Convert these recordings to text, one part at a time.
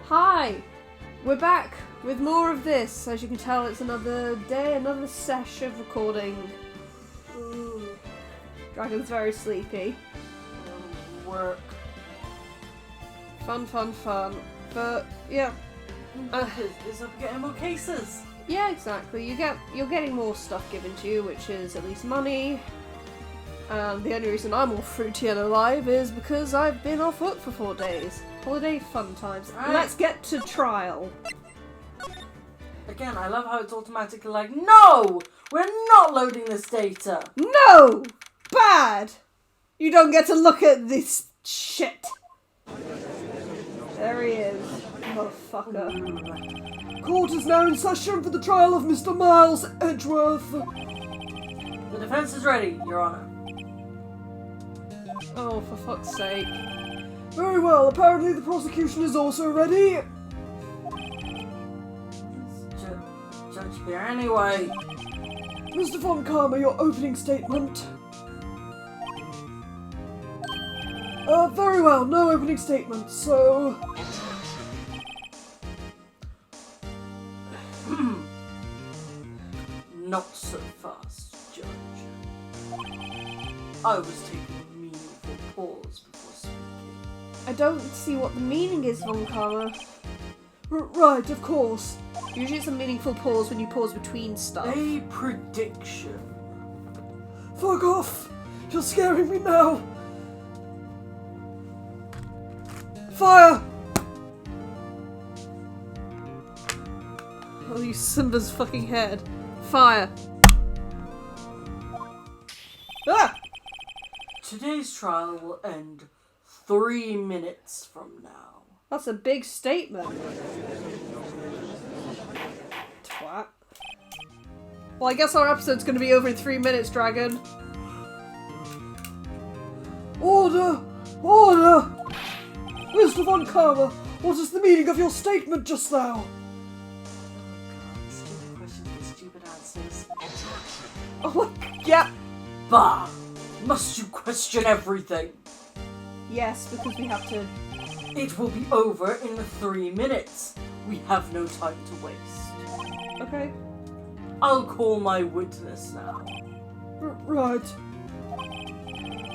Hi! We're back with more of this. As you can tell, it's another day, another sesh of recording. Ooh. Dragon's very sleepy. Work. Fun. But, yeah. Is up getting more cases. Yeah, exactly. You're getting more stuff given to you, which is at least money. And the only reason I'm all fruity and alive is because I've been off work for 4 days. Holiday fun times. Right. Let's get to trial. Again, I love how it's automatically like, no! We're not loading this data! No! Bad! You don't get to look at this shit. There he is, motherfucker. Court is now in session for the trial of Mr. Miles Edgeworth. The defense is ready, Your Honor. Oh, for fuck's sake. Very well, apparently the prosecution is also ready. Judge here anyway. Mr. Von Karma, your opening statement. Very well, no opening statement, so... Not so fast, Judge. I was taking a meaningful pause before speaking. I don't see what the meaning is, Von Karma. Right, of course. Usually it's a meaningful pause when you pause between stuff. A prediction. Fuck off! You're scaring me now! Fire! Oh, you Simba's fucking head. Fire. Ah! Today's trial will end 3 minutes from now. That's a big statement. Twat. Well, I guess our episode's gonna be over in 3 minutes, Dragon. Order! Order! Mr. Von Karma, what is the meaning of your statement just now? Stupid questions get stupid answers. Oh, yeah. Bah! Must you question everything? Yes, because we have to. It will be over in 3 minutes. We have no time to waste. Okay. I'll call my witness now. Right.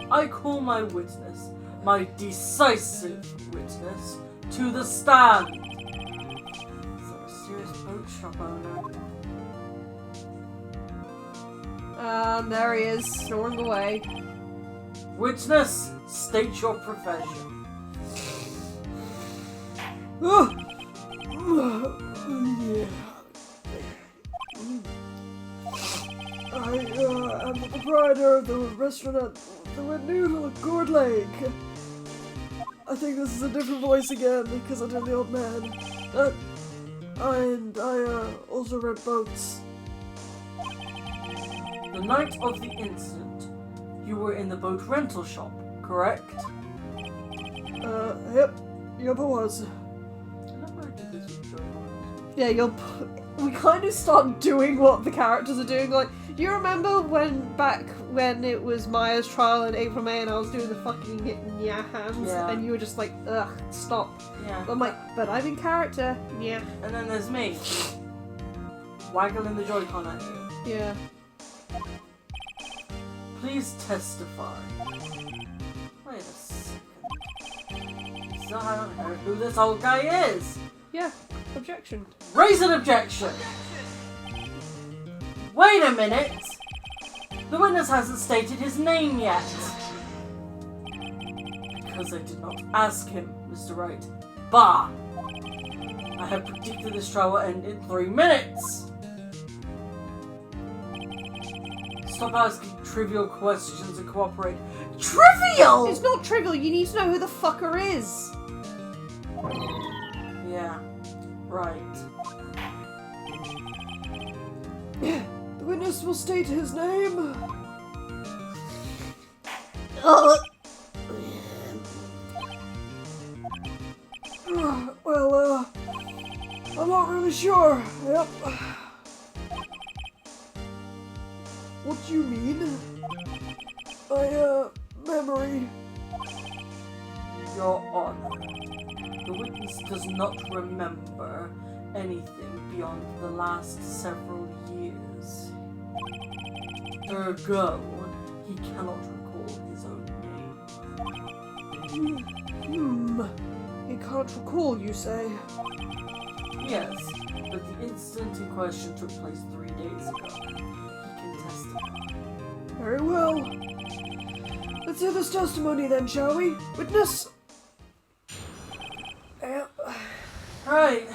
I call my witness, my decisive witness, to the stand. Is that a serious boat shop owner? There he is, snoring away. Witness, state your profession. Yeah. I am the proprietor of the restaurant at the Wet Noodle at Gourd Lake. I think this is a different voice again because I did the old man. And I also rent boats. The night of the incident, you were in the boat rental shop, correct? Yep I was. I love how I did this with Joe. Yeah, we kind of start doing what the characters are doing. Like, do you remember back when it was Maya's trial in April, May, and I was doing the fucking yeah hands, Yeah. and you were just like, ugh, stop. Yeah. I'm like, but I'm in character. Yeah. And then there's me, waggling the Joy-Con at you. Yeah. Please testify. Wait a second. Still haven't heard who this old guy is. Yeah. Objection. Raise an objection. Wait a minute. The witness hasn't stated his name yet. Because I did not ask him, Mr. Wright. Bah! I have predicted this trial will end in 3 minutes. Stop asking trivial questions and cooperate. Trivial! It's not trivial. You need to know who the fucker is. Yeah, right. The witness will state his name. Well, I'm not really sure. Yep. What do you mean? My, memory. Your Honor, the the witness does not remember anything beyond the last several years. Ergo, he cannot recall his own name. He can't recall, you say? Yes, but the incident in question took place 3 days ago. He can testify. Very well. Let's hear this testimony then, shall we? Witness? Right.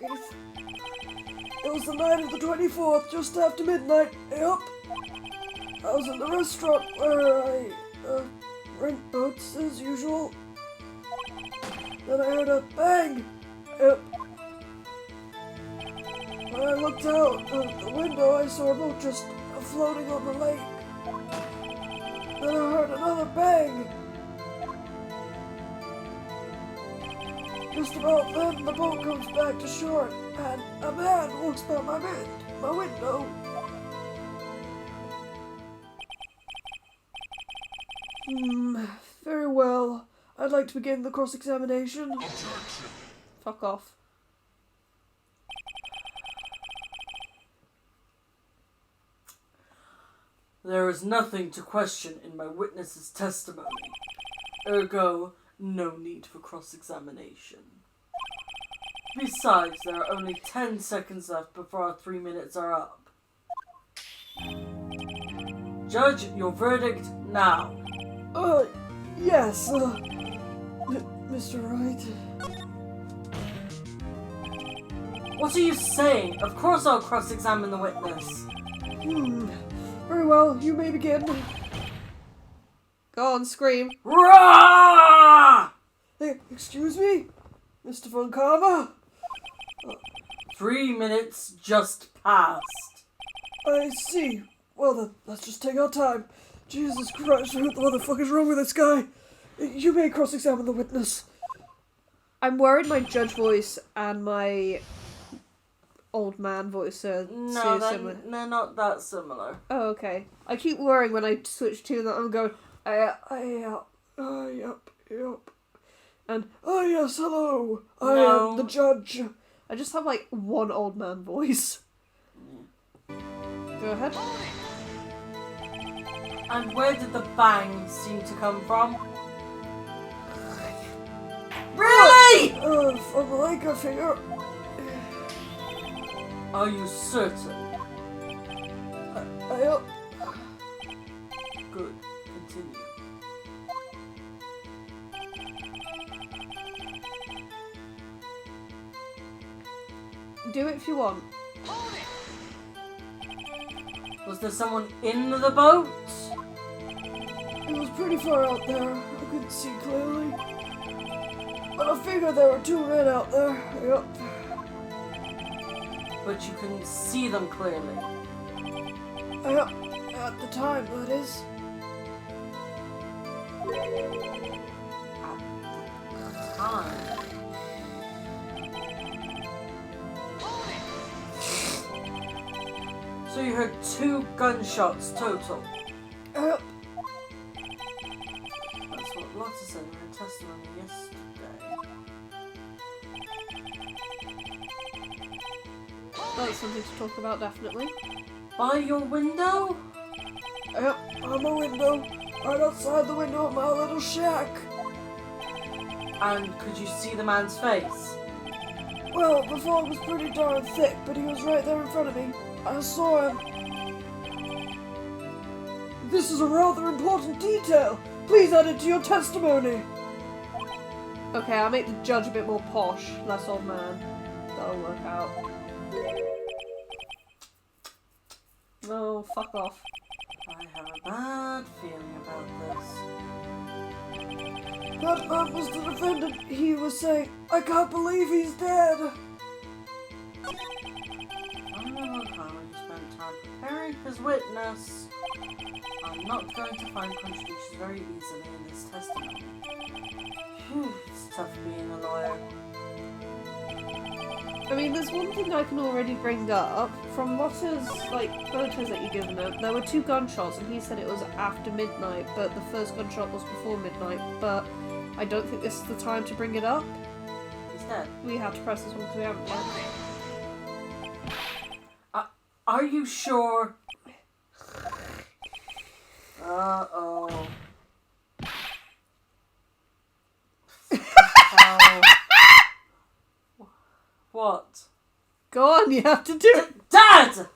It was the night of the 24th, just after midnight. Yep. I was in the restaurant where I rent Butz as usual. Then I heard a bang. Yep. When I looked out the window, I saw a boat just floating on the lake. Then I heard another bang. Just about then, the boat comes back to shore, and a man walks by my window. Very well. I'd like to begin the cross-examination. Fuck off. There is nothing to question in my witness's testimony. Ergo, no need for cross-examination. Besides, there are only 10 seconds left before our 3 minutes are up. Judge, your verdict now. Yes, Mr. Wright. What are you saying? Of course I'll cross-examine the witness. Very well, you may begin. Go on, scream. Rah! Hey, excuse me? Mr. Von Karma? 3 minutes just passed. I see. Well then, let's just take our time. Jesus Christ, what the fuck is wrong with this guy? You may cross-examine the witness. I'm worried my judge voice and my old man voice are No, too similar. they're not that similar. Oh, okay. I keep worrying when I switch to that I'm going, Yep. and Yes, hello. I No. am the judge. I just have like one old man voice. Go ahead. And where did the bang seem to come from? Really? From the lake, I figure. Are you certain? Yep. Good. Continue. Do it if you want. Was there someone in the boat? It was pretty far out there. I couldn't see clearly. But I figured there were two men out there. Yep. But you can see them clearly. Yep. At the time, that is. At the time. So you heard 2 gunshots total. Yep. That's what Lotta said in her testimony yesterday. That's something to talk about, definitely. By your window? Yep. On my window. Right outside the window of my little shack. And could you see the man's face? Well, the fog was pretty darn thick, but he was right there in front of me. I saw him. This is a rather important detail. Please add it to your testimony. Okay, I'll make the judge a bit more posh, less old man. That'll work out. Oh, fuck off. I have a bad feeling about this. That man was the defendant. He was saying, I can't believe he's dead. I don't know how you spent time preparing his witness. I'm not going to find contradictions very easily in this testimony. Whew, it's tough being a lawyer. I mean, there's one thing I can already bring up. From Lotta's, like, photos that you've given him, there were 2 gunshots, and he said it was after midnight, but the first gunshot was before midnight, but I don't think this is the time to bring it up. yet. We have to press this one because we haven't yet. Are you sure? Uh-oh. What? Go on, you have to do it. Dad!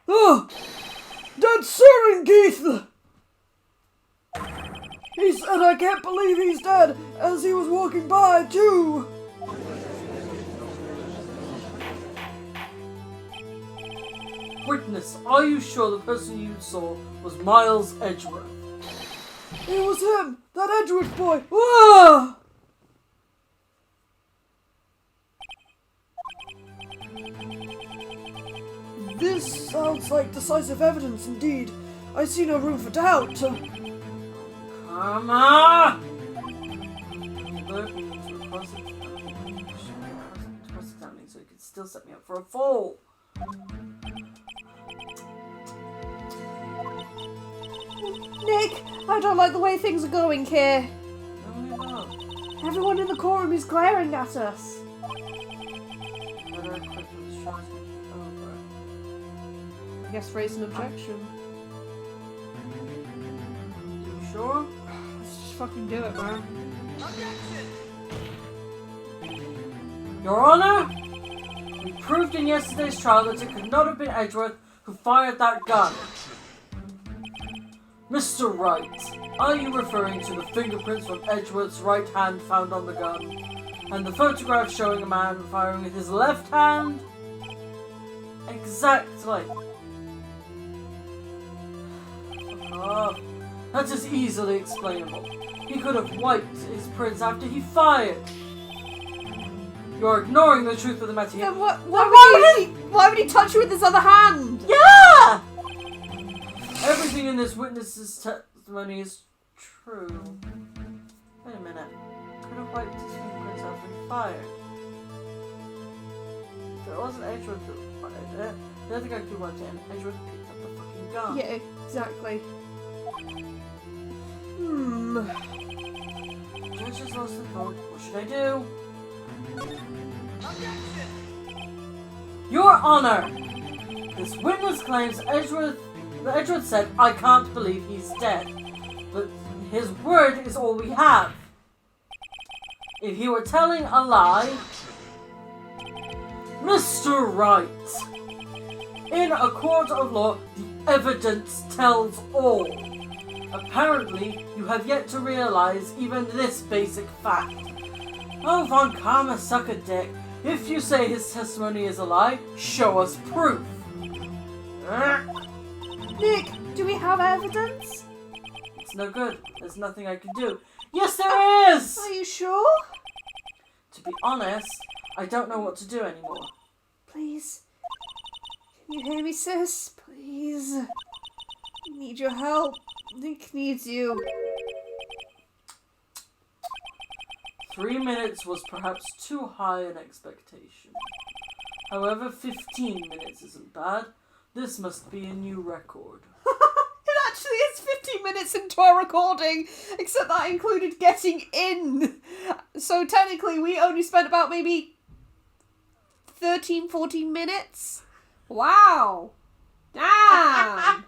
Oh! That's Sir Keith! He said I can't believe he's dead, as he was walking by, too! Witness, are you sure the person you saw was Miles Edgeworth? It was him! That Edgeworth boy! Ah! This sounds like decisive evidence indeed. I see no room for doubt. Come on! Cross-examining so he could still set me up for a fall. Nick, I don't like the way things are going here. Tell me about. Everyone in the courtroom is glaring at us. Better equipped with shots over. I guess raise an objection. You sure? Let's just fucking do it, man. Your Honor, we proved in yesterday's trial that it could not have been Edgeworth who fired that gun. Mr. Wright, are you referring to the fingerprints from Edgeworth's right hand found on the gun, and the photograph showing a man firing with his left hand? Exactly. Oh, that is easily explainable. He could have wiped his prints after he fired. You're ignoring the truth of the matter here. Then why would he touch you with his other hand? Yeah! Everything in this witness's testimony is true. Wait a minute. Could have wiped his fingerprints after he fired. If it wasn't Edgeworth that fired it, the other guy could have wiped it and Edgeworth picked up the fucking gun. Yeah, exactly. Judge has lost the vote. What should I do? Your Honor! This witness claims Edgeworth said, I can't believe he's dead. But his word is all we have. If he were telling a lie... Mr. Wright! In a court of law, the evidence tells all. Apparently, you have yet to realize even this basic fact. Oh, Von Karma, suck a dick. If you say his testimony is a lie, show us proof. Nick, do we have evidence? It's no good. There's nothing I can do. Yes, there is! Are you sure? To be honest, I don't know what to do anymore. Please. Can you hear me, sis? Please. I need your help. Nick needs you. 3 minutes was perhaps too high an expectation. However, 15 minutes isn't bad. This must be a new record. It actually is 15 minutes into our recording, except that included getting in. So technically we only spent about maybe 13, 14 minutes. Wow. Damn.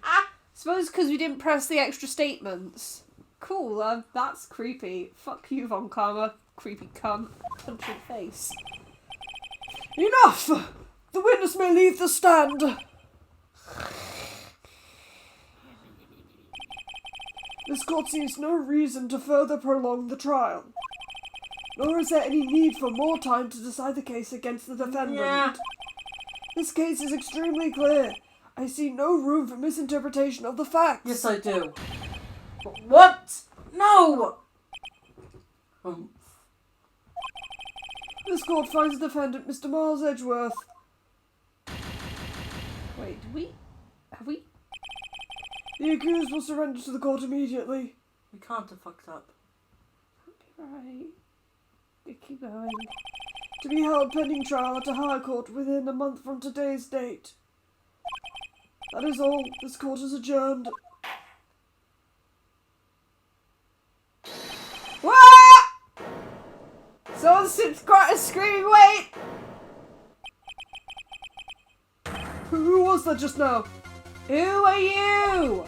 Suppose because we didn't press the extra statements. Cool, that's creepy. Fuck you, Von Karma. Creepy cunt. Punch your face. Enough! The witness may leave the stand. This court sees no reason to further prolong the trial. Nor is there any need for more time to decide the case against the defendant. Yeah. This case is extremely clear. I see no room for misinterpretation of the facts. Yes, I do. What? No! This court finds the defendant, Mr. Miles Edgeworth. Wait, have we? The accused will surrender to the court immediately. We can't have fucked up. Right. Keep going. To be held pending trial at a higher court within a month from today's date. That is all. This court is adjourned. Someone's screaming, wait! Who was that just now? Who are you?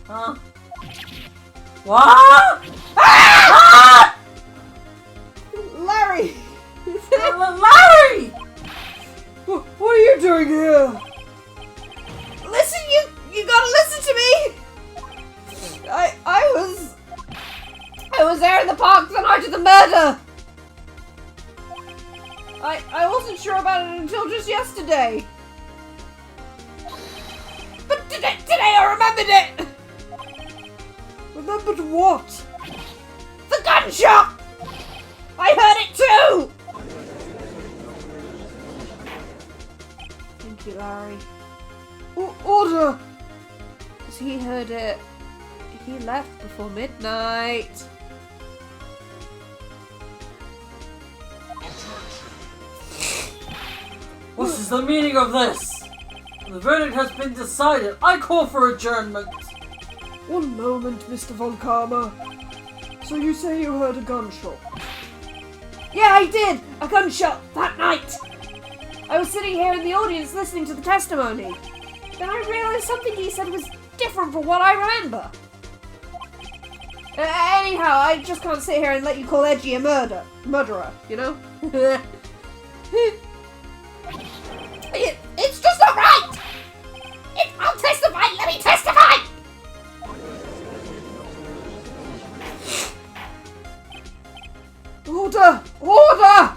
Huh? What? Ah! Larry! Larry! What are you doing here? Listen, you gotta listen to me! I was there in the park the night of the murder! I wasn't sure about it until just yesterday. But today I remembered it! Remembered what? The gunshot! I heard it too! Thank you, Larry. Order! Because he heard it. He left before midnight. What is the meaning of this? The verdict has been decided. I call for adjournment. One moment, Mr. Von Karma. So you say you heard a gunshot? Yeah, I did! A gunshot that night! I was sitting here in the audience listening to the testimony. Then I realized something he said was different from what I remember. Anyhow, I just can't sit here and let you call Edgy a murderer, you know? It's just not right! I'll testify! Let me testify! Order! Order!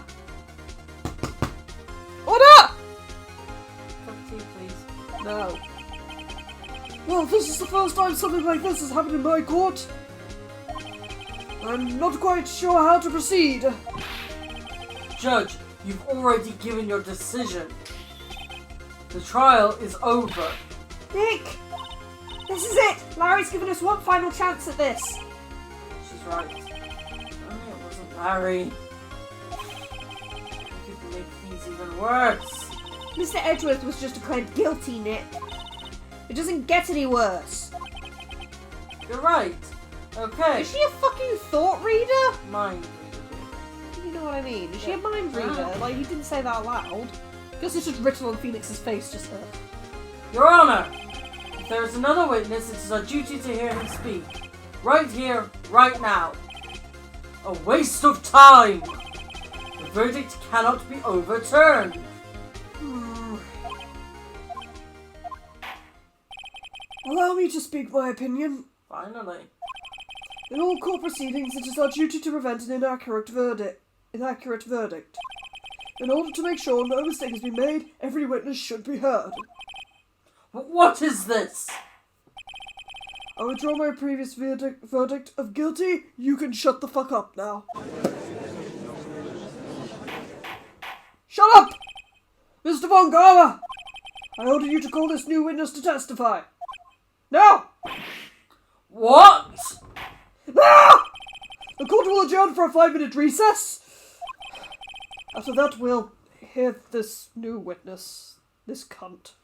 Order! Cup of tea, please. No. Well, this is the first time something like this has happened in my court. I'm not quite sure how to proceed. Judge, you've already given your decision. The trial is over. Nick! This is it! Larry's given us one final chance at this. She's right. Only it wasn't Larry. It could make things even worse. Mr. Edgeworth was just declared guilty, Nick. It doesn't get any worse. You're right. Okay. Is she a fucking thought reader? Mind reader. You know what I mean? Is she a Yeah. mind reader? Like, he didn't say that out loud. Guess it's just written on Phoenix's face, just her. Your Honor, if there is another witness, it is our duty to hear him speak. Right here, right now. A waste of time. The verdict cannot be overturned. Allow me to speak my opinion. Finally. In all court proceedings, it is our duty to prevent an inaccurate verdict. In order to make sure no mistake has been made, every witness should be heard. But what is this? I withdraw my previous verdict of guilty. You can shut the fuck up now. Shut up! Mr. Von Gala! I order you to call this new witness to testify. Now! What? Ah! The court will adjourn for a 5-minute recess. After that, we'll hear this new witness. This cunt.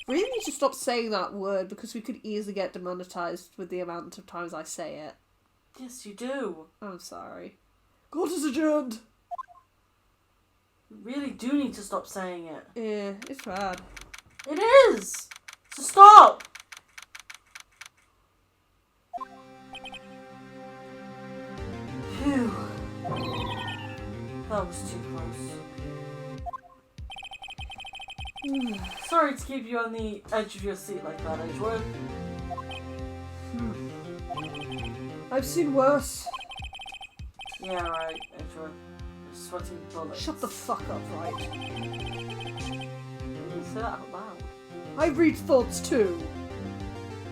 Really need to stop saying that word because we could easily get demonetized with the amount of times I say it. Yes, you do. I'm sorry. Court is adjourned. You really do need to stop saying it. Yeah, it's bad. It is! So stop! Phew. That was too close. Sorry to keep you on the edge of your seat like that, Edgeworth. I've seen worse. Yeah, right, Edgeworth. You're sweating bullets. Shut the fuck up, right? You didn't say that out loud. I read thoughts too.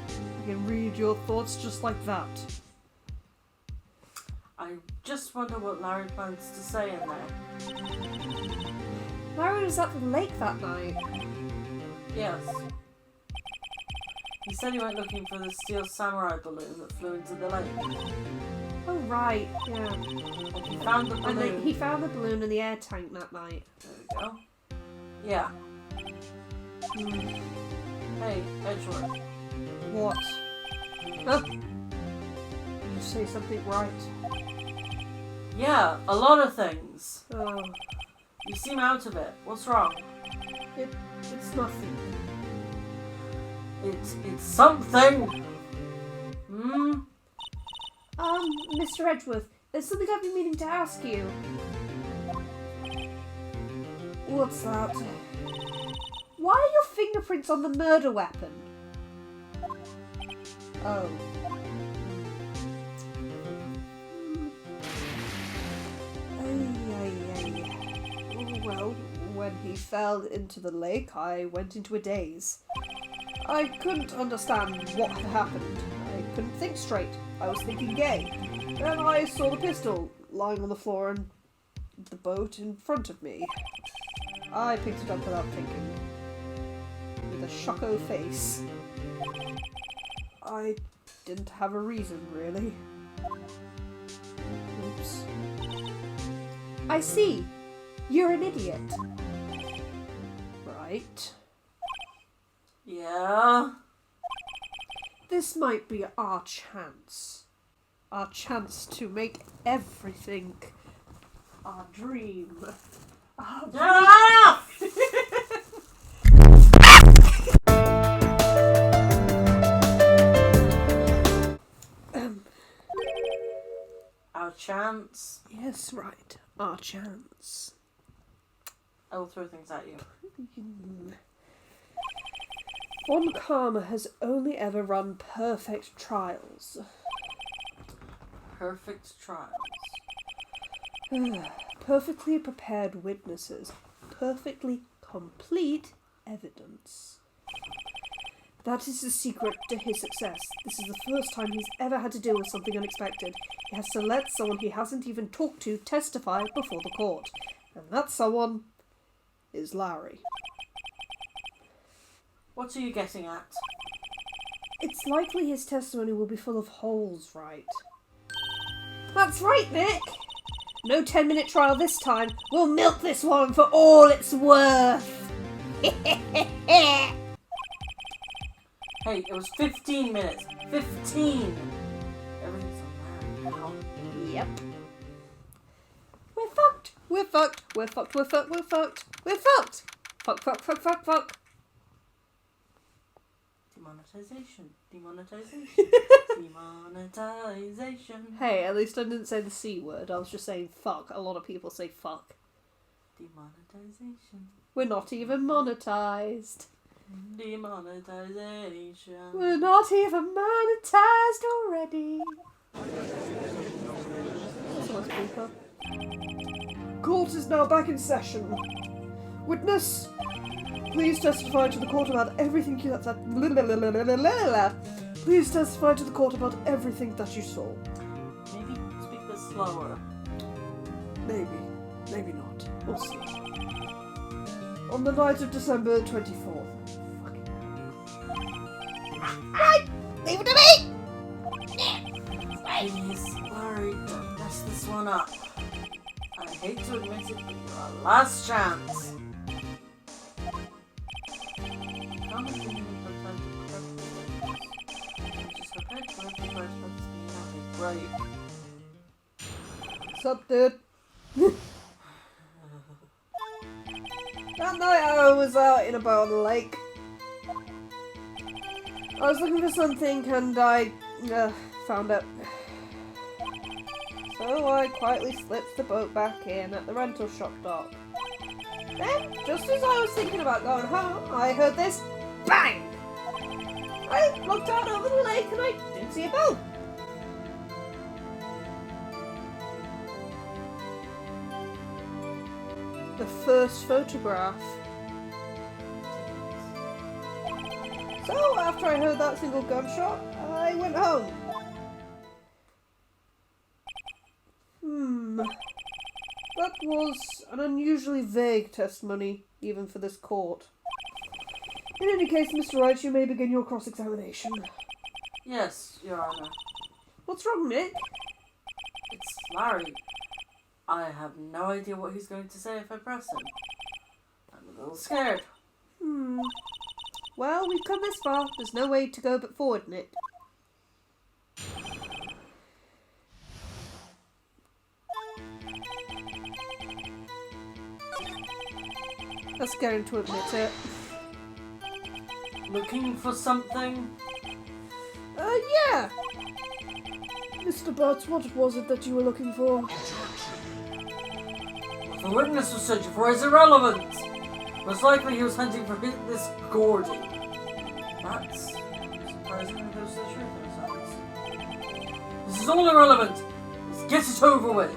I can read your thoughts just like that. I just wonder what Larry plans to say in there. Larry was at the lake that night. Yes. He said he went looking for the steel samurai balloon that flew into the lake. Oh, right, yeah. And he found the And balloon. he found the balloon in the air tank that night. There we go. Yeah. Hey, Edgeworth. What? Huh? Did you say something right? Yeah, a lot of things. Oh, You seem out of it. What's wrong? it's nothing. It's something. Mr. Edgeworth, there's something I've been meaning to ask you. What's that? Why are your fingerprints on the murder weapon? Oh. Well, when he fell into the lake, I went into a daze. I couldn't understand what had happened. I couldn't think straight. I was thinking gay. Then I saw the pistol lying on the floor and the boat in front of me. I picked it up without thinking. With a shocko face. I didn't have a reason, really. Oops. I see. You're an idiot. Right. Yeah. This might be our chance. Our chance to make everything our dream. Get off! Our chance. Yes, right. Our chance. I will throw things at you. Von Karma has only ever run perfect trials. Perfect trials. Perfectly prepared witnesses. Perfectly complete evidence. That is the secret to his success. This is the first time he's ever had to deal with something unexpected. He has to let someone he hasn't even talked to testify before the court. And that someone is Larry. What are you getting at? It's likely his testimony will be full of holes, right? That's right, Nick! No 10-minute trial this time. We'll milk this one for all it's worth. Hey, it was 15 minutes. 15! Everything's on Larry now. Yep. We're fucked. We're fucked. We're fucked. We're fucked. We're fucked. We're fucked. Fuck, fuck, fuck, fuck, fuck. Demonetization. Demonetization. Demonetization. Hey, at least I didn't say the C word. I was just saying fuck. A lot of people say fuck. Demonetization. We're not even monetized. Demonetization. We're not even monetized already. Someone's creeper. Court is now back in session. Witness, please testify to the court about everything you... Please testify to the court about everything that you saw. Maybe speak a bit slower. Maybe. Maybe not. We'll see. On the night of December 24th. Right! Leave it to me! Please, Larry, don't mess this one up. I hate to admit it, but you're our last chance. Come with me for time to correct the witness. Just prepared to let the first witness be happy. Right. What's up, dude? That night I was out in a boat on the lake. I was looking for something and I found it. So I quietly slipped the boat back in at the rental shop dock. Then, just as I was thinking about going home, I heard this BANG! I looked out over the lake and I didn't see a boat. The first photograph. So after I heard that single gunshot, I went home. That was an unusually vague testimony, even for this court. In any case, Mr. Wright, you may begin your cross-examination. Yes, Your Honor. What's wrong, Nick? It's Larry. I have no idea what he's going to say if I press him. I'm a little scared. Well, we've come this far. There's no way to go but forward, Nick. Let's get him to admit it. Looking for something? Yeah. Mr. Butz, what was it that you were looking for? What the witness was searching for is irrelevant. Most likely he was hunting for this Gordy. That's surprising that there's the truth in his hands. This is all irrelevant. Let's get it over with.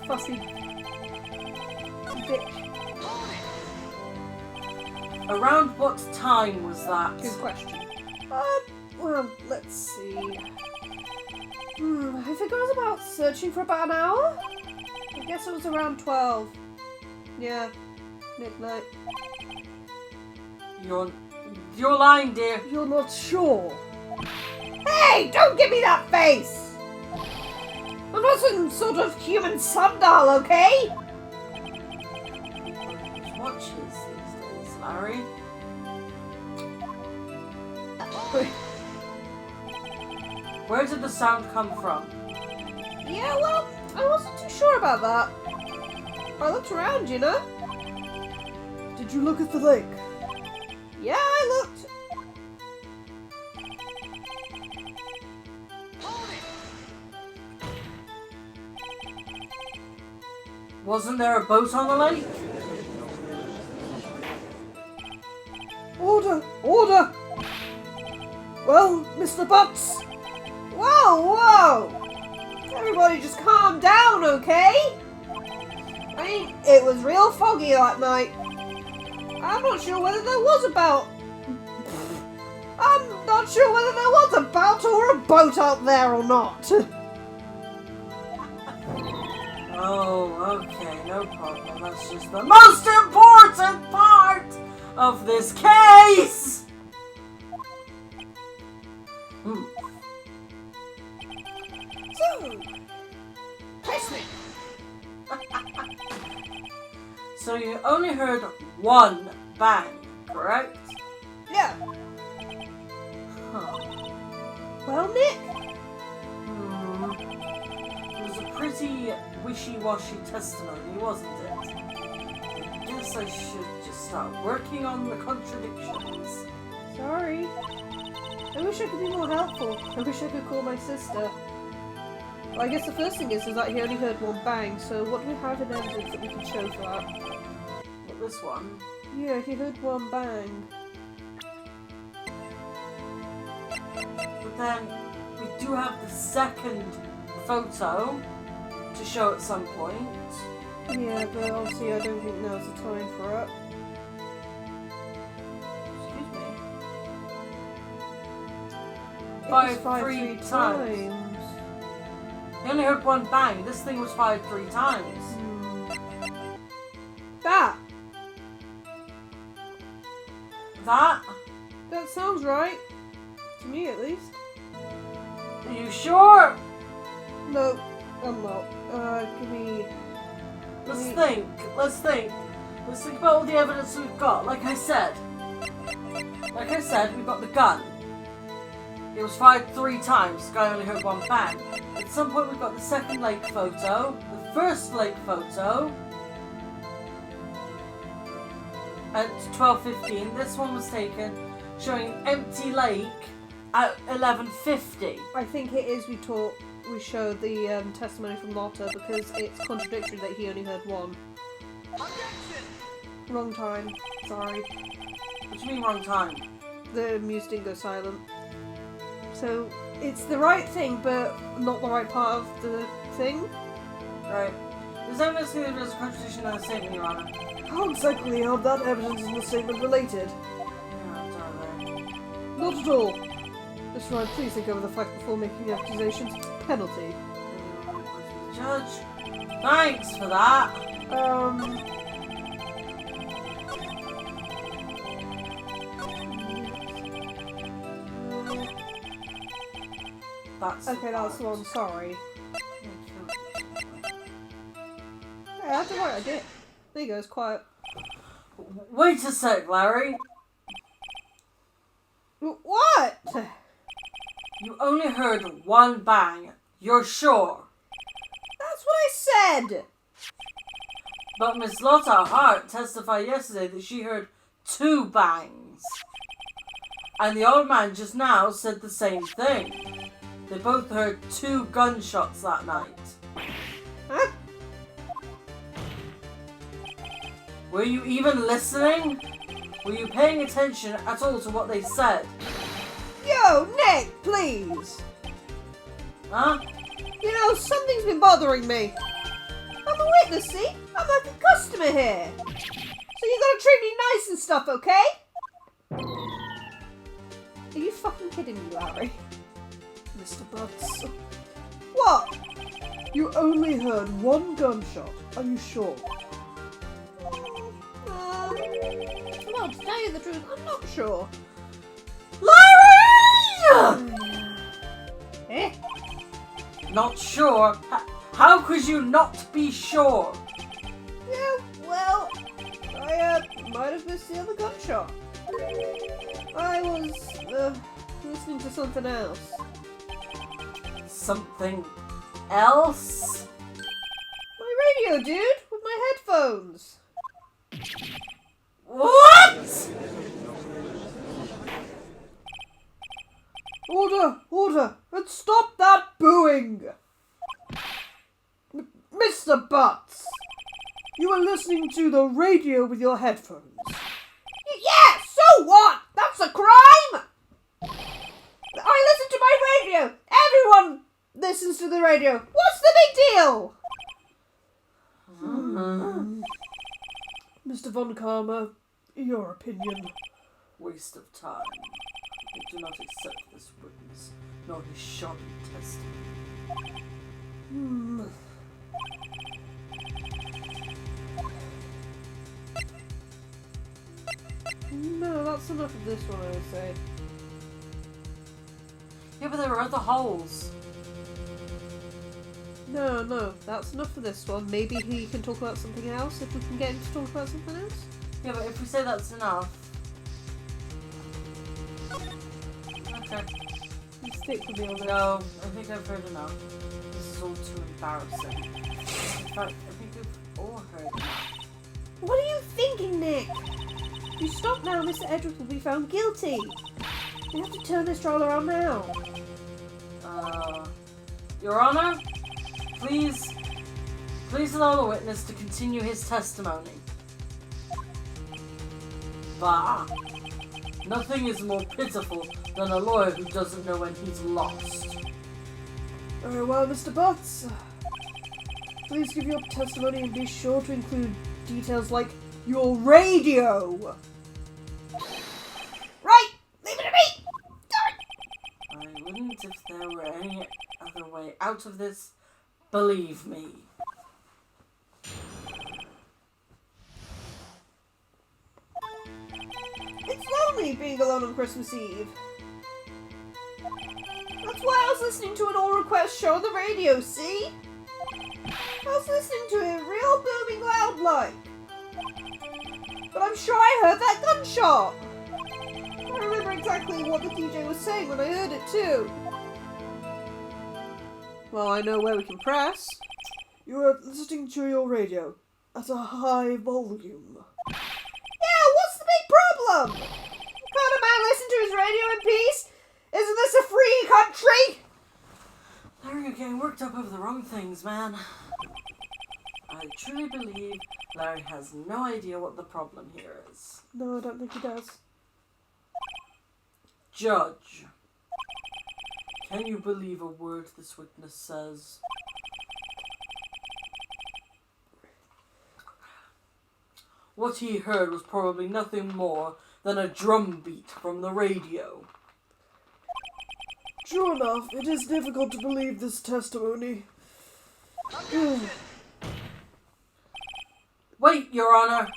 Fussy bitch. Around what time was that? Good question. Well, let's see. I think I was about searching for about an hour. I guess it was around 12. Yeah, midnight. You're lying, dear. You're not sure? Hey, don't give me that face! I'm not some sort of human sundial, okay? Watches these days, Larry. Where did the sound come from? Yeah, well, I wasn't too sure about that. I looked around, you know? Did you look at the lake? Yeah, I looked. Wasn't there a boat on the lake? Order! Order! Well, Mr. Butz! Whoa, whoa! Everybody just calm down, okay? I mean, it was real foggy that night. I'm not sure whether there was a boat. I'm not sure whether there was a boat or a boat out there or not. Oh, okay, no problem. That's just the most important part of this case! So, test me. So you only heard one bang, correct? Yeah. Huh. Well, Nick. It was a pretty wishy-washy testimony, wasn't it? I guess I should just start working on the contradictions. Sorry. I wish I could be more helpful. I wish I could call my sister. Well, I guess the first thing is that he only heard one bang, so what do we have in evidence that we can show for that? But this one... Yeah, he heard one bang. But then, we do have the second photo to show at some point. Yeah, but obviously I don't think now's the time for it. Excuse me. It was Fired three times. He only heard one bang. This thing was fired 3 times. That! That sounds right. To me, at least. Are you sure? No, I'm not. Give me... Let's think. Let's think about all the evidence we've got. Like I said, we've got the gun. It was fired 3 times. The guy only heard one bang. At some point, we've got the second lake photo, the first lake photo. At 12:15, this one was taken, showing an empty lake at 11:50. I think it is we showed the testimony from Lotta because it's contradictory that he only heard one. Objection! Wrong time. Sorry. What do you mean wrong time? The muse didn't go silent. So, it's the right thing, but not the right part of the thing. Right. There's evidence that there's a contradiction in the statement, Your Honor. How exactly are that evidence in the statement related? Not at all. Mr. Ryan, please think over the fact before making the accusations. Penalty. Judge, thanks for that. That's okay, that's the one. Sorry. Yeah, that's alright. I did. There you go. It's quiet. Wait a sec, Larry. What? You only heard one bang. You're sure? That's what I said. But Miss Lotta Hart testified yesterday that she heard 2 bangs. And the old man just now said the same thing. They both heard 2 gunshots that night. Huh? Were you even listening? Were you paying attention at all to what they said? Yo, Nick, please! Huh? You know, something's been bothering me. I'm a witness, see? I'm like a customer here. So you gotta treat me nice and stuff, okay? Are you fucking kidding me, Larry? Mr. Butz, What? you only heard 1 gunshot. Are you sure? Well, to tell you the truth, I'm not sure. Larry! Eh? Not sure? How could you not be sure? Yeah, well, I might have missed the other gunshot. I was listening to something else. Something else? My radio, dude, with my headphones. What? Order! Order! And stop that booing! Mr. Butz! You are listening to the radio with your headphones. Yeah, so what? That's a crime! I listen to my radio! Everyone listens to the radio! What's the big deal? Mr. Von Karma, your opinion. Waste of time. I do not accept this witness, nor his shoddy testimony. No, that's enough of this one, I would say. Yeah, but there were other holes. No, that's enough for this one. Maybe he can talk about something else if we can get him to talk about something else. Yeah, but if we say that's enough... Okay. You stick with me on that. No, I think I've heard enough. This is all too embarrassing. In fact, I think we've all heard enough. What are you thinking, Nick? If you stop now, Mr. Edwards will be found guilty. We have to turn this trial around now. Your Honor, please allow the witness to continue his testimony. Bah! Nothing is more pitiful than a lawyer who doesn't know when he's lost. Very well, Mr. Butz. Please give your testimony and be sure to include details like your radio. Right! Leave it to me! I wouldn't if there were any other way out of this, believe me. It's lonely being alone on Christmas Eve. That's why I was listening to an all-request show on the radio, see? I was listening to it real booming loud like. But I'm sure I heard that gunshot. I remember exactly what the DJ was saying when I heard it too. Well, I know where we can press. You are listening to your radio at a high volume. Yeah, what's the big problem? Can't a man listen to his radio in peace? Isn't this a free country? Larry, you're getting worked up over the wrong things, man. I truly believe Larry has no idea what the problem here is. No, I don't think he does. Judge, can you believe a word this witness says? What he heard was probably nothing more than a drum beat from the radio. True enough, it is difficult to believe this testimony. Wait, Your Honor.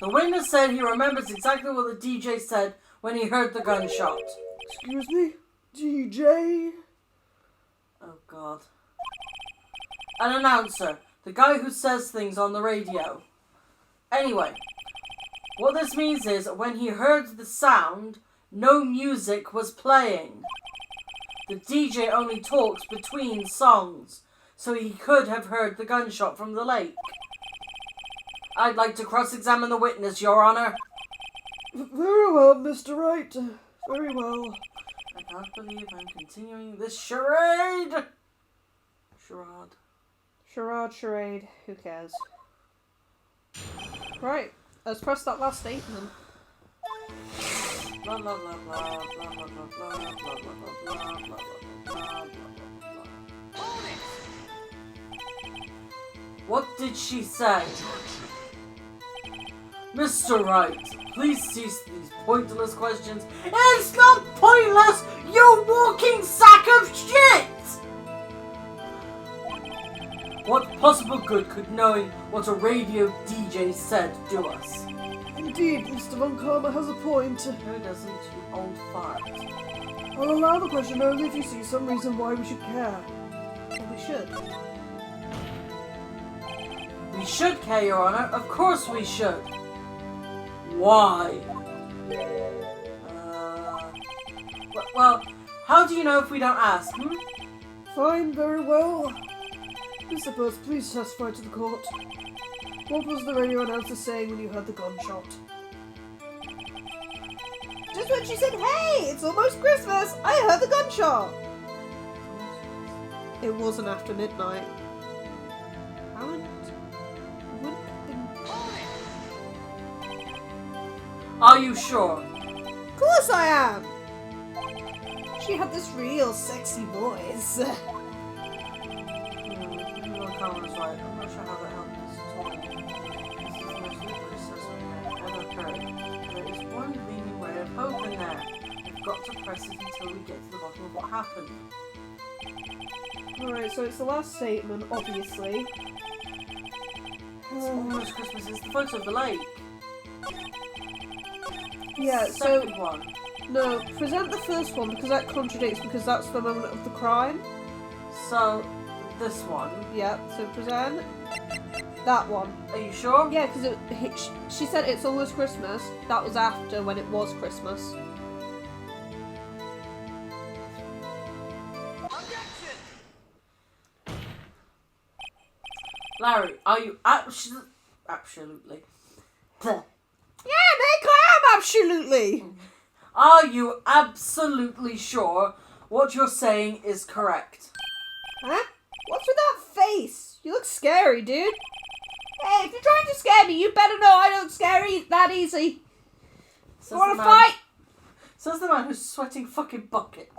The witness said he remembers exactly what the DJ said when he heard the gunshot. Excuse me? DJ? Oh, God. An announcer. The guy who says things on the radio. Anyway, what this means is when he heard the sound, no music was playing. The DJ only talks between songs, so he could have heard the gunshot from the lake. I'd like to cross-examine the witness, Your Honor. Very well, Mr. Wright. Very well. I can't believe I'm continuing this charade. Charade. Who cares? Right, let's press that last statement. Blah blah blah blah blah blah blah blah blah blah blah blah blah. What did she say? Mr. Wright, please cease these pointless questions. It's not pointless, you walking sack of shit! What possible good could knowing what a radio DJ said do us? Indeed, Mr. Von Karma has a point. Who doesn't, you old fart? I'll allow the question only if you see some reason why we should care. Well, we should. We should care, Your Honor. Of course we should. Why? Well, how do you know if we don't ask, Fine, very well. Mr. Butz, please testify to the court. What was the radio announcer saying when you heard the gunshot? Just when she said, "Hey, it's almost Christmas," I heard the gunshot. It wasn't after midnight. Are you sure? Of course I am! She had this real sexy voice. Right. I'm not sure how that helped us at all. This is the most ludicrous assessment I've ever heard. There is one gleaming ray of hope in there. We've got to press it until we get to the bottom of what happened. Alright, so it's the last statement, obviously. It's almost Christmas. It's the photo of the lake. Yeah, Second so... one. No, present the first one because that contradicts because that's the moment of the crime. So, this one. Yeah, so present that one. Are you sure? Yeah, because she said it's almost Christmas. That was after when it was Christmas. Larry, are you absolutely? Yeah, Nick, I am absolutely. Are you absolutely sure what you're saying is correct? Huh? What's with that face? You look scary, dude. Hey, if you're trying to scare me, you better know I don't scare that easy. You wanna fight? Says the man who's sweating fucking buckets.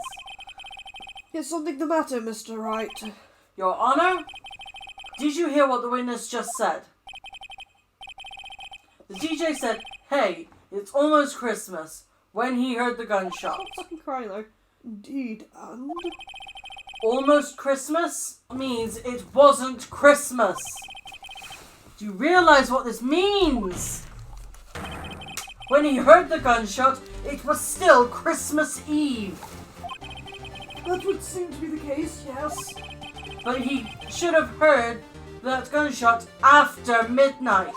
Is something the matter, Mr. Wright? Your Honor, did you hear what the witness just said? The DJ said, "Hey, it's almost Christmas," when he heard the gunshot. Stop fucking crying though. Indeed, and? Almost Christmas means it wasn't Christmas. Do you realise what this means? When he heard the gunshot, it was still Christmas Eve. That would seem to be the case, yes. But he should have heard that gunshot after midnight.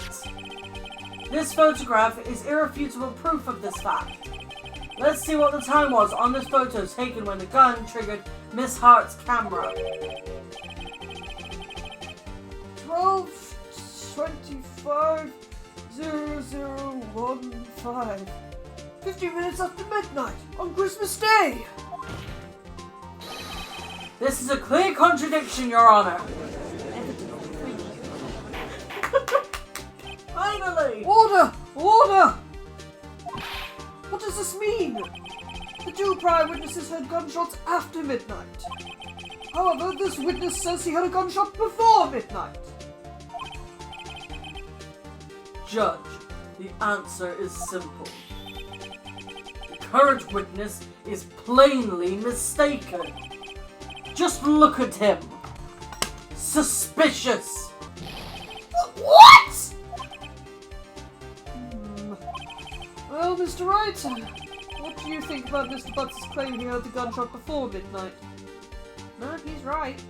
This photograph is irrefutable proof of this fact. Let's see what the time was on this photo taken when the gun triggered Miss Hart's camera. 12:25:0015. 15 minutes after midnight on Christmas Day. This is a clear contradiction, Your Honor. Finally! Order! Order! What does this mean? The two prior witnesses heard gunshots after midnight. However, this witness says he heard a gunshot before midnight. Judge, the answer is simple. The current witness is plainly mistaken. Just look at him. Suspicious. What? Well, Mr. Wright, what do you think about Mr. Butz's claim he heard the gunshot before midnight? No, he's right.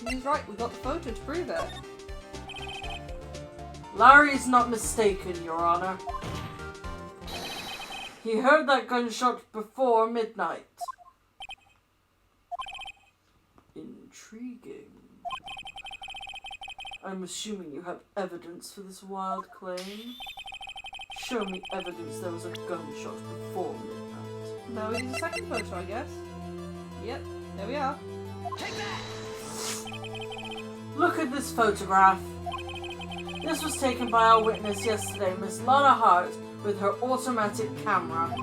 He's right. We got the photo to prove it. Larry's not mistaken, Your Honor. He heard that gunshot before midnight. Intriguing. I'm assuming you have evidence for this wild claim. Show me evidence there was a gunshot before midnight. Now we need a second photo, I guess. Yep, there we are. Look at this photograph. This was taken by our witness yesterday, Miss Lana Hart, with her automatic camera.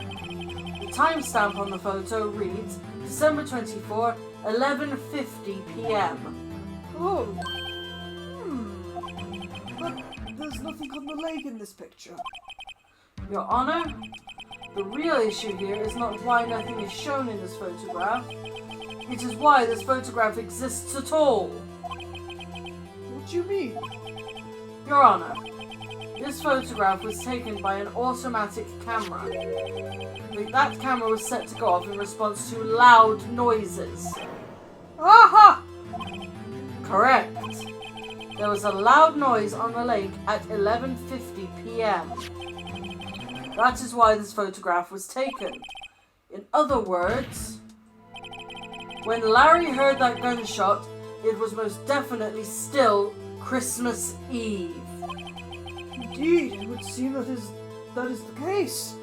The timestamp on the photo reads December 24, 11:50 p.m. Oh. But there's nothing on the lake in this picture. Your Honor, the real issue here is not why nothing is shown in this photograph. It is why this photograph exists at all. What do you mean? Your Honor, this photograph was taken by an automatic camera. That camera was set to go off in response to loud noises. Aha! Correct. There was a loud noise on the lake at 11:50 p.m. That is why this photograph was taken. In other words, when Larry heard that gunshot, it was most definitely still Christmas Eve. Indeed, it would seem that is the case.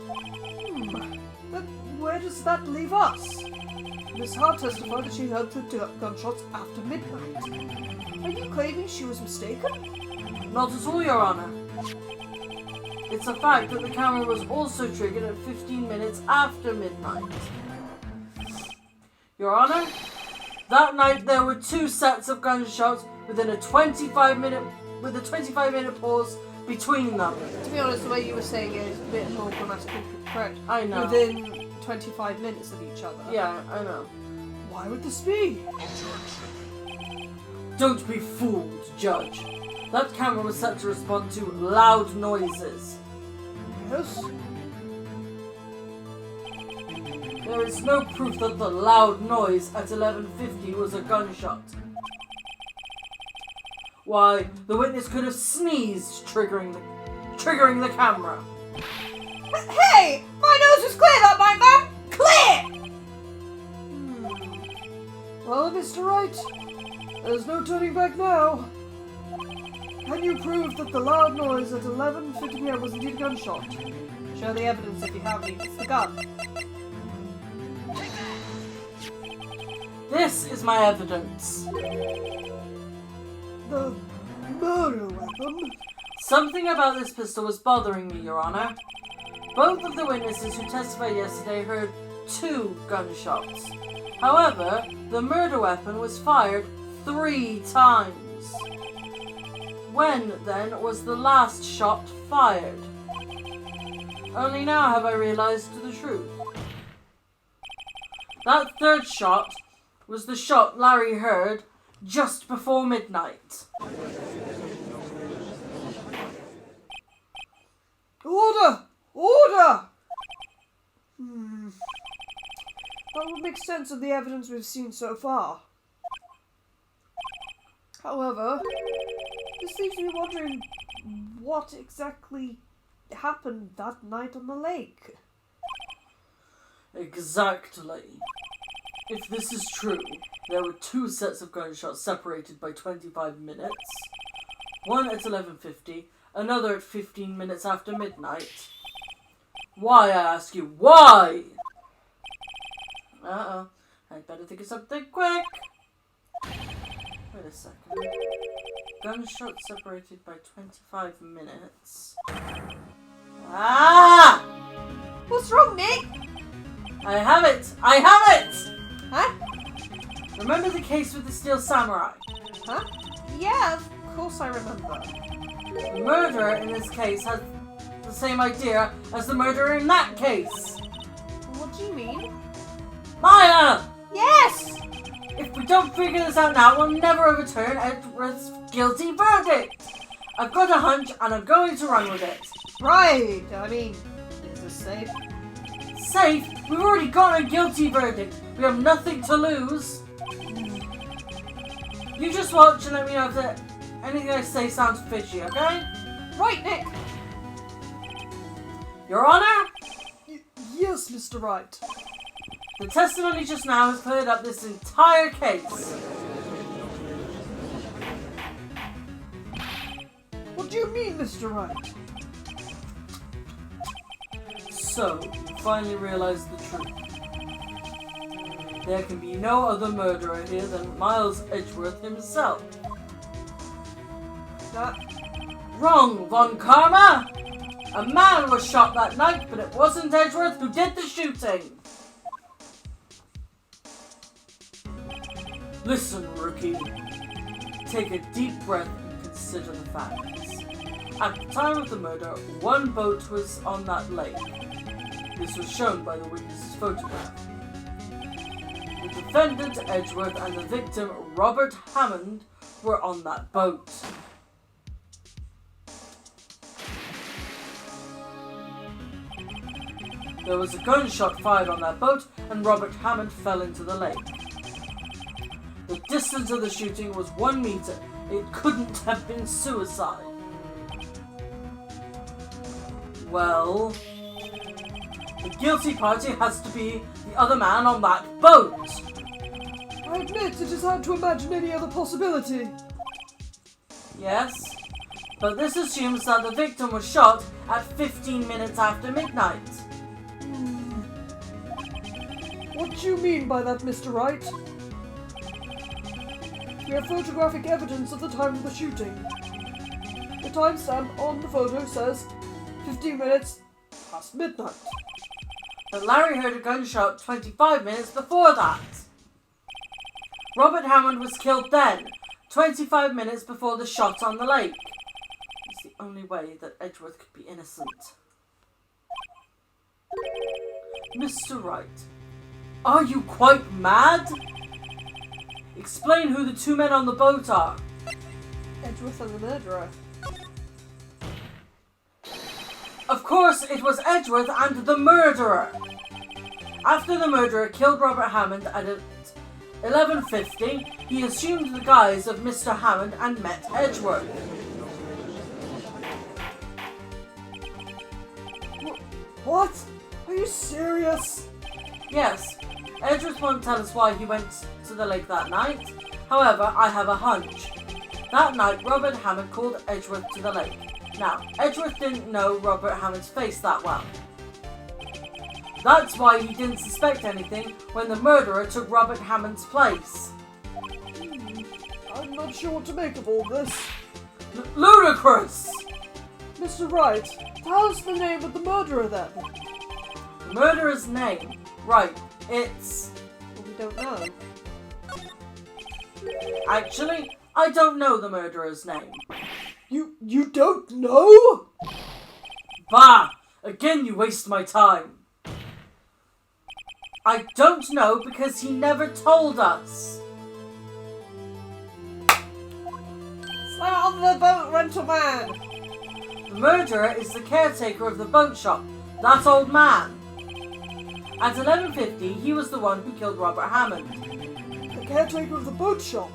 But where does that leave us? Miss Hart testified that she heard the gunshots after midnight. Are you claiming she was mistaken? Not at all, Your Honor. It's a fact that the camera was also triggered at 15 minutes after midnight. Your Honor, that night there were 2 sets of gunshots within a 25-minute pause between them. To be honest, the way you were saying it is a bit more grammatically correct. I know. Within 25 minutes of each other. Yeah, I know. Why would this be? Don't be fooled, Judge. That camera was set to respond to loud noises. Yes? There is no proof that the loud noise at 11:50 was a gunshot. Why, the witness could have sneezed, triggering the camera. Hey! My nose was clear that night, man! Clear! Well, Mr. Wright, there's no turning back now. Can you prove that the loud noise at 11:50 p.m. was indeed a gunshot? Show the evidence if you have any. It's the gun. This is my evidence. The murder weapon? Something about this pistol was bothering me, Your Honor. Both of the witnesses who testified yesterday heard 2 gunshots. However, the murder weapon was fired 3 times. When, then, was the last shot fired? Only now have I realized the truth. That 3rd shot was the shot Larry heard just before midnight. Order! Order! That would make sense of the evidence we've seen so far. However, this leaves me wondering what exactly happened that night on the lake. Exactly. If this is true, there were 2 sets of gunshots separated by 25 minutes. One at 11:50, another at 15 minutes after midnight. Why, I ask you, why? Uh-oh. I'd better think of something quick. Wait a second. Gunshots separated by 25 minutes. Ah! What's wrong, Nick? I have it! I have it! Huh? Remember the case with the Steel Samurai? Huh? Yeah, of course I remember. The murderer in this case has the same idea as the murderer in that case. What do you mean? Maya! Yes! If we don't figure this out now, we'll never overturn Edward's guilty verdict. I've got a hunch and I'm going to run with it. Right, I mean, is this safe? Safe? We've already got a guilty verdict. We have nothing to lose. You just watch and let me know if anything I say sounds fishy, okay? Right, Nick! Your Honor? Yes, Mr. Wright. The testimony just now has cleared up this entire case. did you mean, Mr. Wright? So, you finally realized the truth. There can be no other murderer here than Miles Edgeworth himself. Wrong, Von Karma! A man was shot that night, but it wasn't Edgeworth who did the shooting. Listen, rookie. Take a deep breath and consider the facts. At the time of the murder, one boat was on that lake. This was shown by the witness's photograph. The defendant, Edgeworth, and the victim, Robert Hammond, were on that boat. There was a gunshot fired on that boat, and Robert Hammond fell into the lake. The distance of the shooting was 1 meter. It couldn't have been suicide. Well, the guilty party has to be the other man on that boat. I admit it is hard to imagine any other possibility. Yes, but this assumes that the victim was shot at 15 minutes after midnight. What do you mean by that, Mr. Wright? We have photographic evidence of the time of the shooting. The timestamp on the photo says 15 minutes past midnight. But Larry heard a gunshot 25 minutes before that. Robert Hammond was killed then, 25 minutes before the shot on the lake. It's the only way that Edgeworth could be innocent. Mr. Wright, are you quite mad? Explain who the two men on the boat are. Edgeworth and the murderer. Of course, it was Edgeworth and the murderer. After the murderer killed Robert Hammond at 11:50, he assumed the guise of Mr. Hammond and met Edgeworth. What? Are you serious? Yes, Edgeworth won't tell us why he went to the lake that night. However, I have a hunch. That night, Robert Hammond called Edgeworth to the lake. Now, Edgeworth didn't know Robert Hammond's face that well. That's why he didn't suspect anything when the murderer took Robert Hammond's place. I'm not sure what to make of all this. Ludicrous! Mr. Wright, tell us the name of the murderer then. The murderer's name. Right, it's... Well, we don't know. Actually, I don't know the murderer's name. You don't know? Bah! Again, you waste my time. I don't know because he never told us. Slam on the boat, rental man! The murderer is the caretaker of the boat shop, that old man. At 11:50, he was the one who killed Robert Hammond. The caretaker of the boat shop?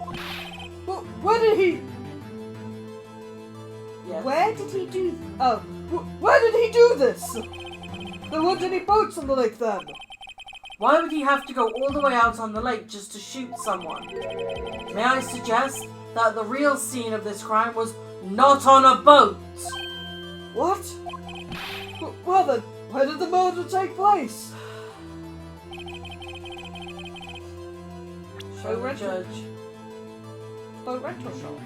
But where did he... Yes. Where did he do... Oh. Where did he do this? There weren't any boats on the lake then. Why would he have to go all the way out on the lake just to shoot someone? May I suggest that the real scene of this crime was not on a boat? What? Well then, where did the murder take place? Show the rental. judge. Boat rental shop.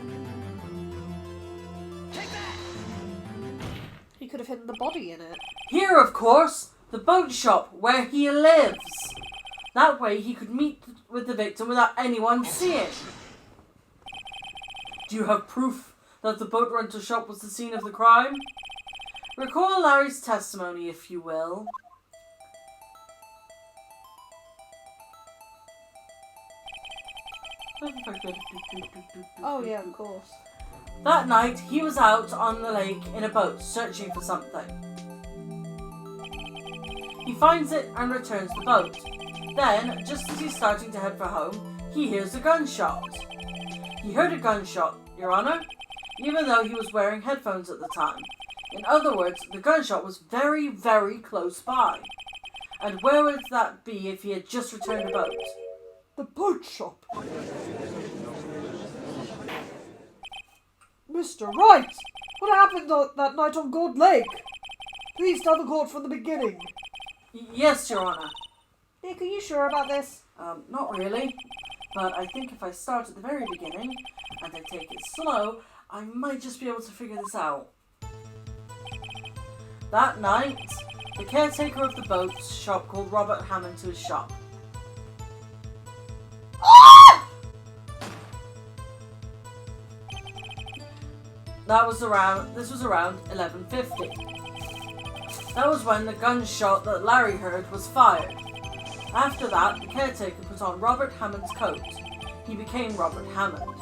He could have hidden the body in it. Here, of course, the boat shop where he lives. That way he could meet with the victim without anyone seeing. Do you have proof that the boat rental shop was the scene of the crime? Recall Larry's testimony, if you will. Oh yeah, of course. That night, he was out on the lake in a boat, searching for something. He finds it and returns the boat. Then, just as he's starting to head for home, he hears a gunshot. He heard a gunshot, Your Honor, even though he was wearing headphones at the time. In other words, the gunshot was very, very close by. And where would that be if he had just returned the boat? The boat shop. Mr. Wright! What happened that night on Gold Lake? Please tell the court from the beginning. Yes, Your Honor. Nick, are you sure about this? Not really. But I think if I start at the very beginning, and I take it slow, I might just be able to figure this out. That night, the caretaker of the boat's shop called Robert Hammond to his shop. This was around 11:50. That was when the gunshot that Larry heard was fired. After that, the caretaker put on Robert Hammond's coat. He became Robert Hammond.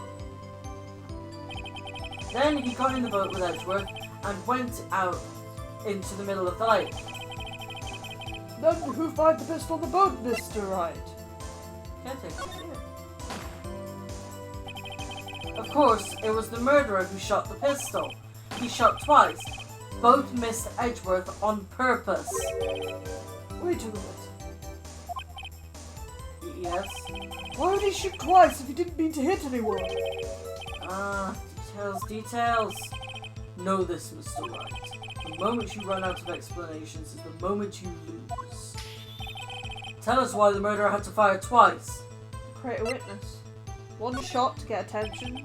Then he got in the boat with Edgeworth and went out into the middle of the lake. Then who fired the pistol on the boat, Mr. Wright? Caretaker. Of course, it was the murderer who shot the pistol. He shot twice. Both missed Edgeworth on purpose. Wait a minute. Yes? Why would he shoot twice if he didn't mean to hit anyone? Details. Know this, Mr. Wright. The moment you run out of explanations is the moment you lose. Tell us why the murderer had to fire twice. Create a witness. One shot to get attention.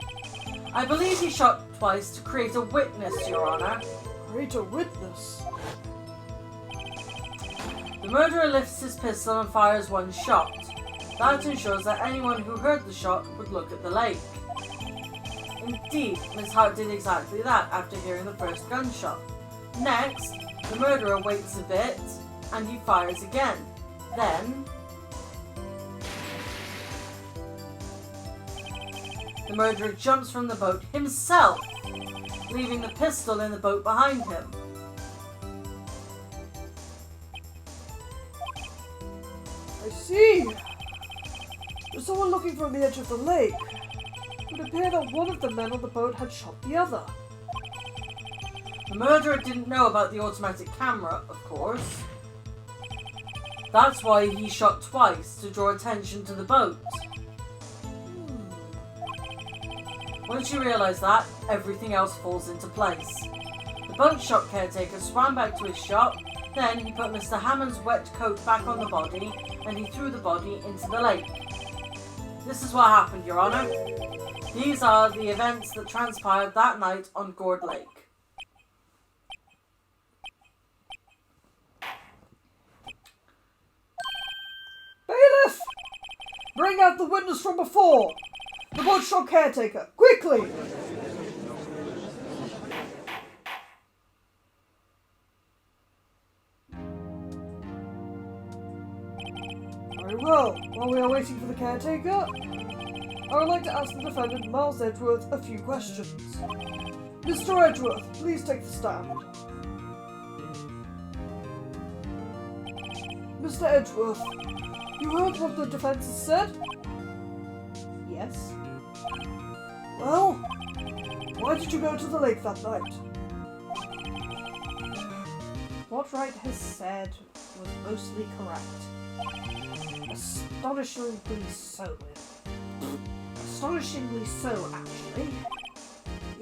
I believe he shot twice to create a witness, Your Honor. Create a witness? The murderer lifts his pistol and fires one shot. That ensures that anyone who heard the shot would look at the lake. Indeed, Miss Hart did exactly that after hearing the first gunshot. Next, the murderer waits a bit, and he fires again. Then, the murderer jumps from the boat himself, leaving the pistol in the boat behind him. I see! There's someone looking from the edge of the lake. It would appear that one of the men on the boat had shot the other. The murderer didn't know about the automatic camera, of course. That's why he shot twice, to draw attention to the boat. Once you realise that, everything else falls into place. The boat shop caretaker swam back to his shop, then he put Mr. Hammond's wet coat back on the body, and he threw the body into the lake. This is what happened, Your Honour. These are the events that transpired that night on Gourd Lake. Bailiff! Bring out the witness from before! The boat shop caretaker, quickly! Very well. While we are waiting for the caretaker, I would like to ask the defendant, Miles Edgeworth, a few questions. Mr. Edgeworth, please take the stand. Mr. Edgeworth, you heard what the defense has said? Yes. Well, why did you go to the lake that night? What Wright has said was mostly correct. Astonishingly so. Astonishingly so, actually.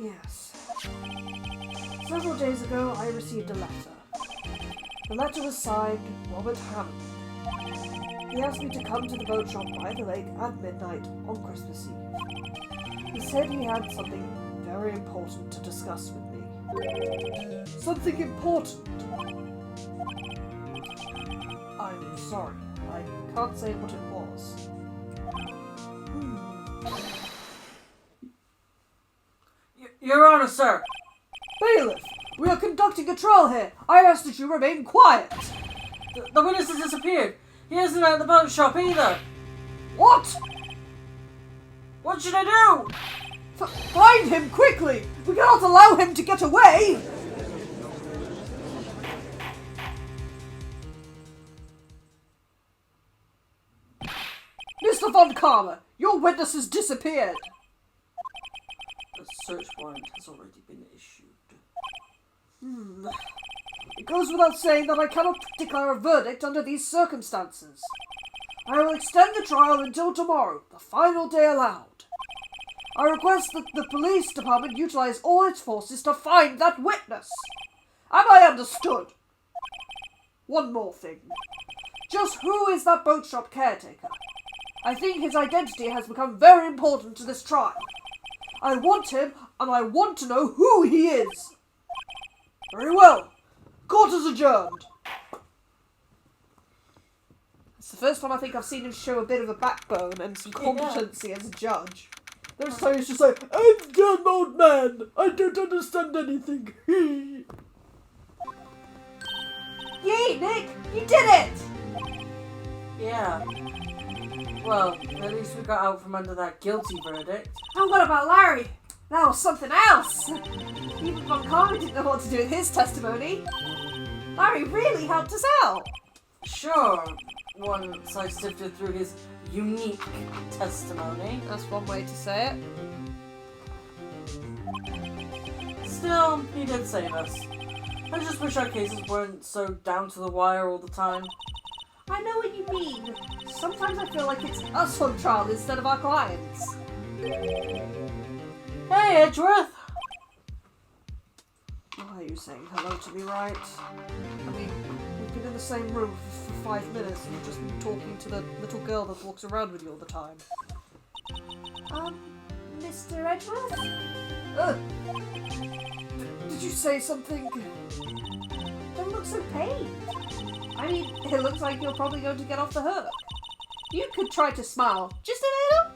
Yes. Several days ago, I received a letter. The letter was signed Robert Hammond. He asked me to come to the boat shop by the lake at midnight on Christmas Eve. He said he had something very important to discuss with me. Something important? I'm sorry, I can't say what it was. Your Honour, sir! Bailiff, we are conducting a trial here. I ask that you remain quiet. The witness has disappeared. He isn't at the boat shop either. What? What should I do? Find him quickly! We cannot allow him to get away! Mr. Von Karma, your witness has disappeared. A search warrant has already been issued. It goes without saying that I cannot declare a verdict under these circumstances. I will extend the trial until tomorrow, the final day allowed. I request that the police department utilize all its forces to find that witness. Am I understood? One more thing. Just who is that boat shop caretaker? I think his identity has become very important to this trial. I want him, and I want to know who he is. Very well. Court is adjourned. It's the first time I think I've seen him show a bit of a backbone and some competency as a judge. There's time he's just like, I'm done, old man. I don't understand anything. Yay, Nick! You did it! Yeah. Well, at least we got out from under that guilty verdict. And what about Larry? That was something else! Even Von Carmen didn't know what to do with his testimony. Larry really helped us out. Sure, once I sifted through his unique testimony. That's one way to say it. Still, he did save us. I just wish our cases weren't so down to the wire all the time. I know what you mean. Sometimes I feel like it's us on trial instead of our clients. Hey, Edgeworth! Why are you saying hello to me, right? I mean, we've been in the same room for 5 minutes and you've just been talking to the little girl that walks around with you all the time. Mr. Edgeworth? Did you say something? Don't look so pained. I mean, it looks like you're probably going to get off the hook. You could try to smile. Just a little.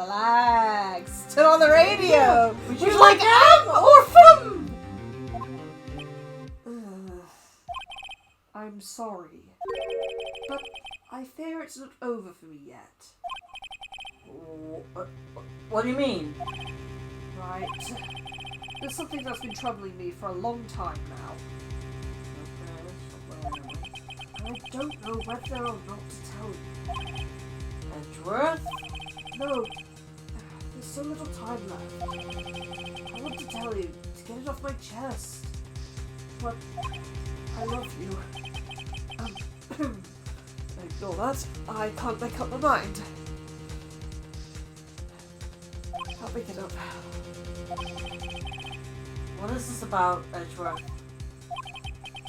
Relax. Turn on the radio. Would Would you you like or fum? I'm sorry. But I fear it's not over for me yet. What do you mean? Right. There's something that's been troubling me for a long time now. I don't know whether or not to tell you. Edgeworth? No. There's so little time left. I want to tell you, to get it off my chest. But I love you. Ignore that. I can't make up my mind. I'll make it up. What is this about, Edgeworth?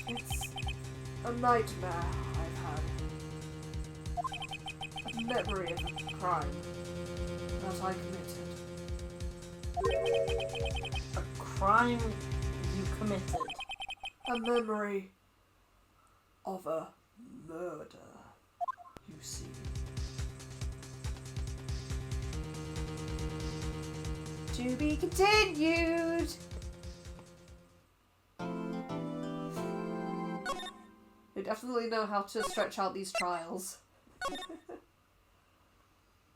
It's a nightmare I've had. A memory of a crime that I committed. A crime you committed? A memory of a murder, you see. To be continued. They definitely know how to stretch out these trials.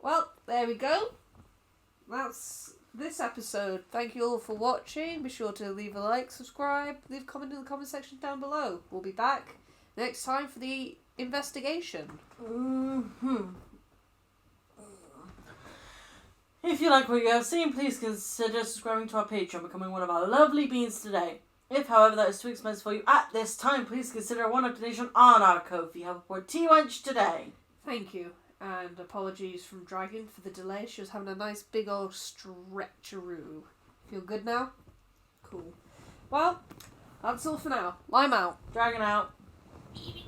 Well, there we go. That's this episode. Thank you all for watching. Be sure to leave a like, subscribe, leave a comment in the comment section down below. We'll be back next time for the investigation. If you like what you have seen, please consider subscribing to our Patreon, becoming one of our lovely beans today. If, however, that is too expensive for you at this time, please consider a one-off donation on our Ko-fi. Help support T-Wench today. Thank you. And apologies from Dragon for the delay. She was having a nice big old stretcheroo. Feel good now? Cool. Well, that's all for now. I'm out. Dragon out. Beep, beep.